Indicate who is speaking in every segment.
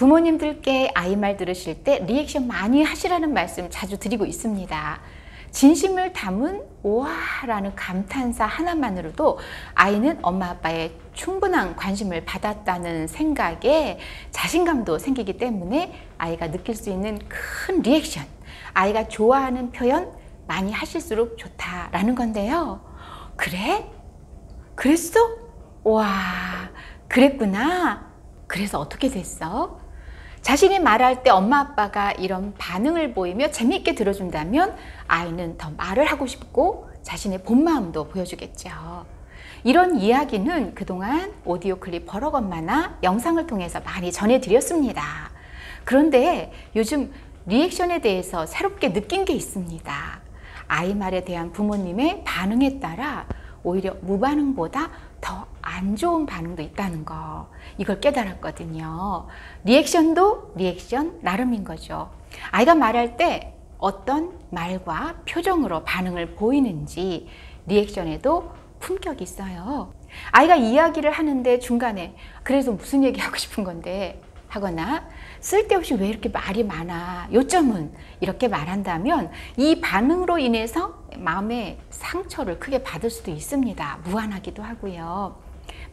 Speaker 1: 부모님들께 아이 말 들으실 때 리액션 많이 하시라는 말씀 자주 드리고 있습니다. 진심을 담은 우와라는 감탄사 하나만으로도 아이는 엄마 아빠의 충분한 관심을 받았다는 생각에 자신감도 생기기 때문에 아이가 느낄 수 있는 큰 리액션, 아이가 좋아하는 표현 많이 하실수록 좋다라는 건데요. 그래? 그랬어? 와, 그랬구나. 그래서 어떻게 됐어? 자신이 말할 때 엄마 아빠가 이런 반응을 보이며 재미있게 들어준다면 아이는 더 말을 하고 싶고 자신의 본 마음도 보여주겠죠. 이런 이야기는 그동안 오디오 클립 버럭엄마나 영상을 통해서 많이 전해드렸습니다. 그런데 요즘 리액션에 대해서 새롭게 느낀 게 있습니다. 아이 말에 대한 부모님의 반응에 따라 오히려 무반응보다 더 안 좋은 반응도 있다는 거, 이걸 깨달았거든요. 리액션도 리액션 나름인 거죠. 아이가 말할 때 어떤 말과 표정으로 반응을 보이는지 리액션에도 품격이 있어요. 아이가 이야기를 하는데 중간에 그래서 무슨 얘기 하고 싶은 건데 하거나 쓸데없이 왜 이렇게 말이 많아, 요점은 이렇게 말한다면 이 반응으로 인해서 마음의 상처를 크게 받을 수도 있습니다. 무안하기도 하고요.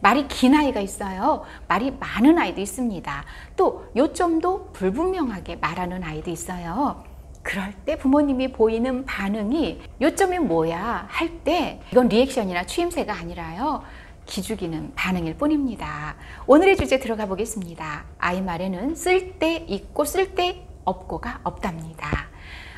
Speaker 1: 말이 긴 아이가 있어요. 말이 많은 아이도 있습니다. 또 요점도 불분명하게 말하는 아이도 있어요. 그럴 때 부모님이 보이는 반응이 요점이 뭐야 할 때 이건 리액션이나 추임새가 아니라요, 기죽이는 반응일 뿐입니다. 오늘의 주제 들어가 보겠습니다. 아이 말에는 쓸데 있고 쓸데 없고가 없답니다.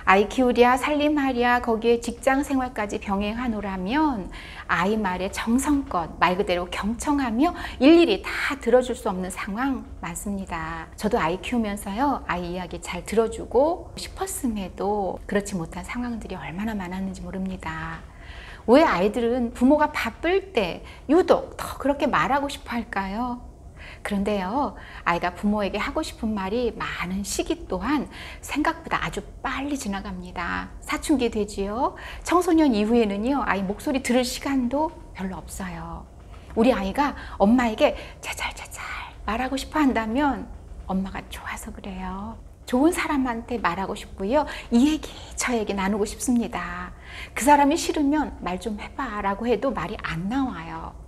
Speaker 1: 아이 키우랴 살림하랴 거기에 직장 생활까지 병행하노라면 아이 말에 정성껏 말 그대로 경청하며 일일이 다 들어줄 수 없는 상황 많습니다. 저도 아이 키우면서요, 아이 이야기 잘 들어주고 싶었음에도 그렇지 못한 상황들이 얼마나 많았는지 모릅니다. 왜 아이들은 부모가 바쁠 때 유독 더 그렇게 말하고 싶어 할까요? 그런데요, 아이가 부모에게 하고 싶은 말이 많은 시기 또한 생각보다 아주 빨리 지나갑니다. 사춘기 되지요. 청소년 이후에는요, 아이 목소리 들을 시간도 별로 없어요. 우리 아이가 엄마에게 자잘자잘 말하고 싶어 한다면 엄마가 좋아서 그래요. 좋은 사람한테 말하고 싶고요, 이 얘기 저 얘기 나누고 싶습니다. 그 사람이 싫으면 말 좀 해봐 라고 해도 말이 안 나와요.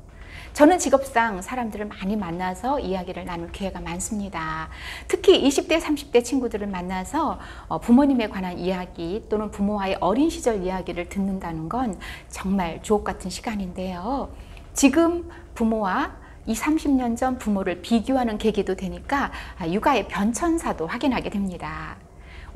Speaker 1: 저는 직업상 사람들을 많이 만나서 이야기를 나눌 기회가 많습니다. 특히 20대, 30대 친구들을 만나서 부모님에 관한 이야기 또는 부모와의 어린 시절 이야기를 듣는다는 건 정말 주옥 같은 시간인데요. 지금 부모와 20, 30년 전 부모를 비교하는 계기도 되니까 육아의 변천사도 확인하게 됩니다.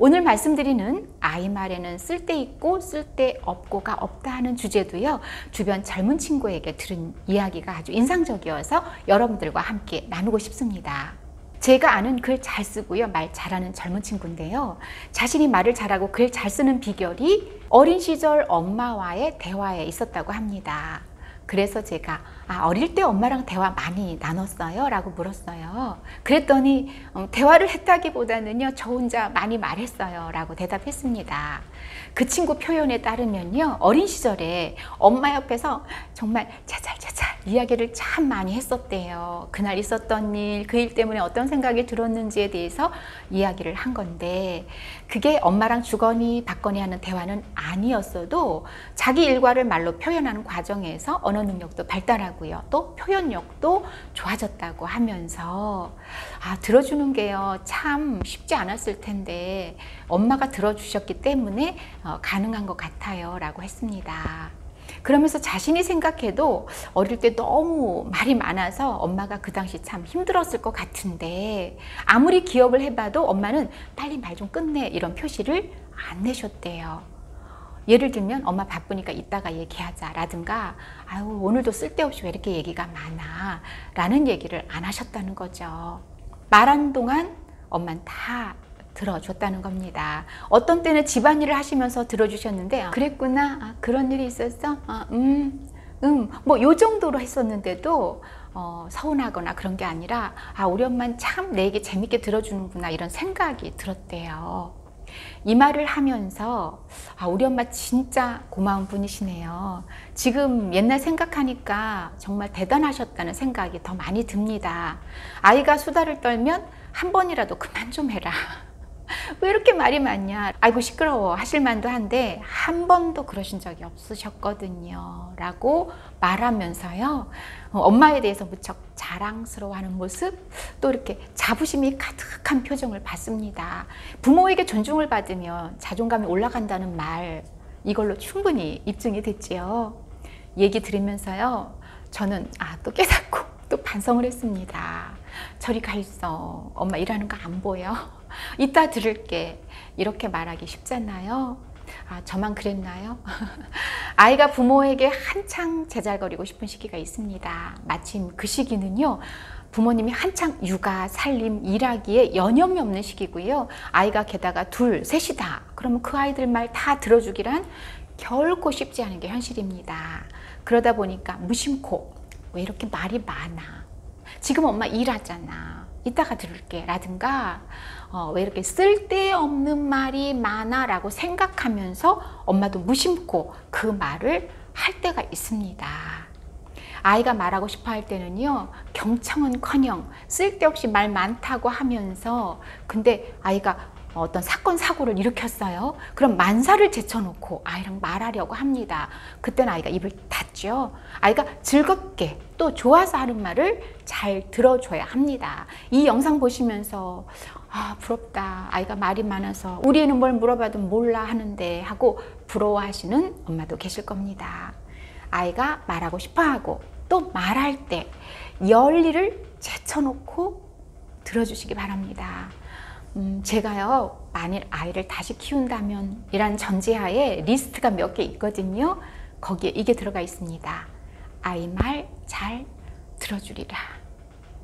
Speaker 1: 오늘 말씀드리는 아이 말에는 쓸데있고 쓸데없고가 없다 하는 주제도요, 주변 젊은 친구에게 들은 이야기가 아주 인상적이어서 여러분들과 함께 나누고 싶습니다. 제가 아는 글 잘 쓰고요, 말 잘하는 젊은 친구인데요, 자신이 말을 잘하고 글 잘 쓰는 비결이 어린 시절 엄마와의 대화에 있었다고 합니다. 그래서 제가 어릴 때 엄마랑 대화 많이 나눴어요? 라고 물었어요. 그랬더니 대화를 했다기보다는요, 저 혼자 많이 말했어요 라고 대답했습니다. 그 친구 표현에 따르면요, 어린 시절에 엄마 옆에서 정말 자잘자잘 이야기를 참 많이 했었대요. 그날 있었던 일, 그 일 때문에 어떤 생각이 들었는지에 대해서 이야기를 한 건데, 그게 엄마랑 주거니 받거니 하는 대화는 아니었어도 자기 일과를 말로 표현하는 과정에서 언어 능력도 발달하고요, 또 표현력도 좋아졌다고 하면서 들어주는 게요, 참 쉽지 않았을 텐데 엄마가 들어주셨기 때문에 가능한 것 같아요 라고 했습니다. 그러면서 자신이 생각해도 어릴 때 너무 말이 많아서 엄마가 그 당시 참 힘들었을 것 같은데 아무리 기억을 해봐도 엄마는 빨리 말 좀 끝내 이런 표시를 안 내셨대요. 예를 들면 엄마 바쁘니까 이따가 얘기하자 라든가 아유 오늘도 쓸데없이 왜 이렇게 얘기가 많아 라는 얘기를 안 하셨다는 거죠. 말하는 동안 엄마는 다 들어줬다는 겁니다. 어떤 때는 집안일을 하시면서 들어주셨는데 그랬구나, 그런 일이 있었어, 뭐 요 정도로 했었는데도 서운하거나 그런 게 아니라 우리 엄마는 참 내 얘기 재밌게 들어주는구나 이런 생각이 들었대요. 이 말을 하면서 우리 엄마 진짜 고마운 분이시네요. 지금 옛날 생각하니까 정말 대단하셨다는 생각이 더 많이 듭니다. 아이가 수다를 떨면 한 번이라도 그만 좀 해라. 왜 이렇게 말이 많냐? 아이고 시끄러워 하실 만도 한데 한 번도 그러신 적이 없으셨거든요 라고 말하면서요, 엄마에 대해서 무척 자랑스러워하는 모습, 또 이렇게 자부심이 가득한 표정을 봤습니다. 부모에게 존중을 받으면 자존감이 올라간다는 말, 이걸로 충분히 입증이 됐지요. 얘기 들으면서요, 저는 또 깨닫고 또 반성을 했습니다. 저리 가 있어. 엄마 일하는 거 안 보여? 이따 들을게. 이렇게 말하기 쉽잖아요. 저만 그랬나요? 아이가 부모에게 한창 제잘거리고 싶은 시기가 있습니다. 마침 그 시기는요, 부모님이 한창 육아, 살림, 일하기에 여념이 없는 시기고요. 아이가 게다가 둘, 셋이다. 그러면 그 아이들 말 다 들어주기란 결코 쉽지 않은 게 현실입니다. 그러다 보니까 무심코 왜 이렇게 말이 많아? 지금 엄마 일하잖아. 이따가 들을게. 라든가 왜 이렇게 쓸데없는 말이 많아? 라고 생각하면서 엄마도 무심코 그 말을 할 때가 있습니다. 아이가 말하고 싶어 할 때는요, 경청은커녕 쓸데없이 말 많다고 하면서, 근데 아이가 어떤 사건 사고를 일으켰어요. 그럼 만사를 제쳐놓고 아이랑 말하려고 합니다. 그때는 아이가 입을 닫죠. 아이가 즐겁게 또 좋아서 하는 말을 잘 들어줘야 합니다. 이 영상 보시면서 부럽다, 아이가 말이 많아서 우리 애는 뭘 물어봐도 몰라 하는데 하고 부러워하시는 엄마도 계실 겁니다. 아이가 말하고 싶어하고 또 말할 때 열의를 제쳐놓고 들어주시기 바랍니다. 제가요, 만일 아이를 다시 키운다면 이란 전제하에 리스트가 몇 개 있거든요. 거기에 이게 들어가 있습니다. 아이 말 잘 들어주리라.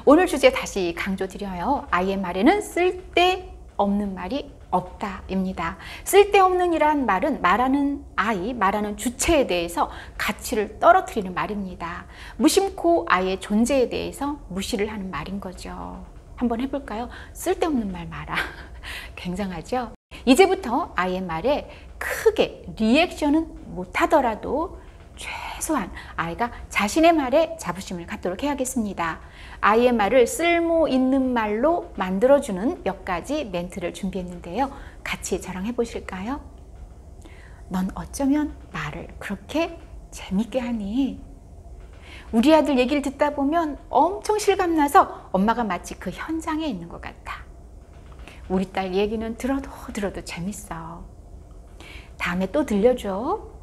Speaker 1: 오늘 주제 다시 강조드려요. 아이의 말에는 쓸데없는 말이 없다입니다. 쓸데없는 이란 말은 말하는 아이, 말하는 주체에 대해서 가치를 떨어뜨리는 말입니다. 무심코 아이의 존재에 대해서 무시를 하는 말인 거죠. 한번 해볼까요? 쓸데없는 말 마라. 굉장하죠? 이제부터 아이의 말에 크게 리액션은 못하더라도 최소한 아이가 자신의 말에 자부심을 갖도록 해야겠습니다. 아이의 말을 쓸모 있는 말로 만들어주는 몇 가지 멘트를 준비했는데요. 같이 저랑 해보실까요? 넌 어쩌면 말을 그렇게 재밌게 하니? 우리 아들 얘기를 듣다 보면 엄청 실감나서 엄마가 마치 그 현장에 있는 것 같아. 우리 딸 얘기는 들어도 재밌어. 다음에 또 들려줘.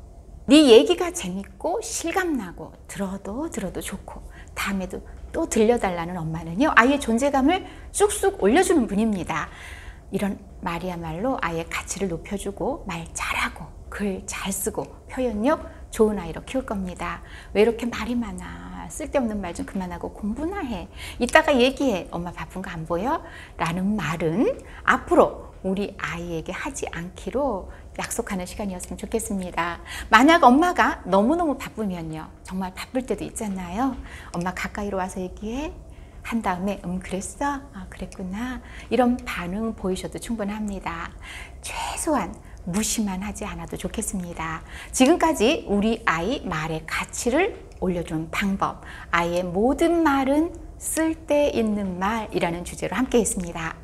Speaker 1: 네 얘기가 재밌고 실감나고 들어도 좋고 다음에도 또 들려달라는 엄마는요, 아이의 존재감을 쑥쑥 올려주는 분입니다. 이런 말이야말로 아이의 가치를 높여주고 말 잘하고 글 잘 쓰고 표현력 좋은 아이로 키울 겁니다. 왜 이렇게 말이 많아? 쓸데없는 말 좀 그만하고 공부나 해. 이따가 얘기해. 엄마 바쁜 거 안 보여? 라는 말은 앞으로 우리 아이에게 하지 않기로 약속하는 시간이었으면 좋겠습니다. 만약 엄마가 너무너무 바쁘면요, 정말 바쁠 때도 있잖아요. 엄마 가까이로 와서 얘기해. 한 다음에 그랬어? 그랬구나. 이런 반응 보이셔도 충분합니다. 최소한 무시만 하지 않아도 좋겠습니다. 지금까지 우리 아이 말의 가치를 올려주는 방법, 아이의 모든 말은 쓸데있는 말이라는 주제로 함께 했습니다.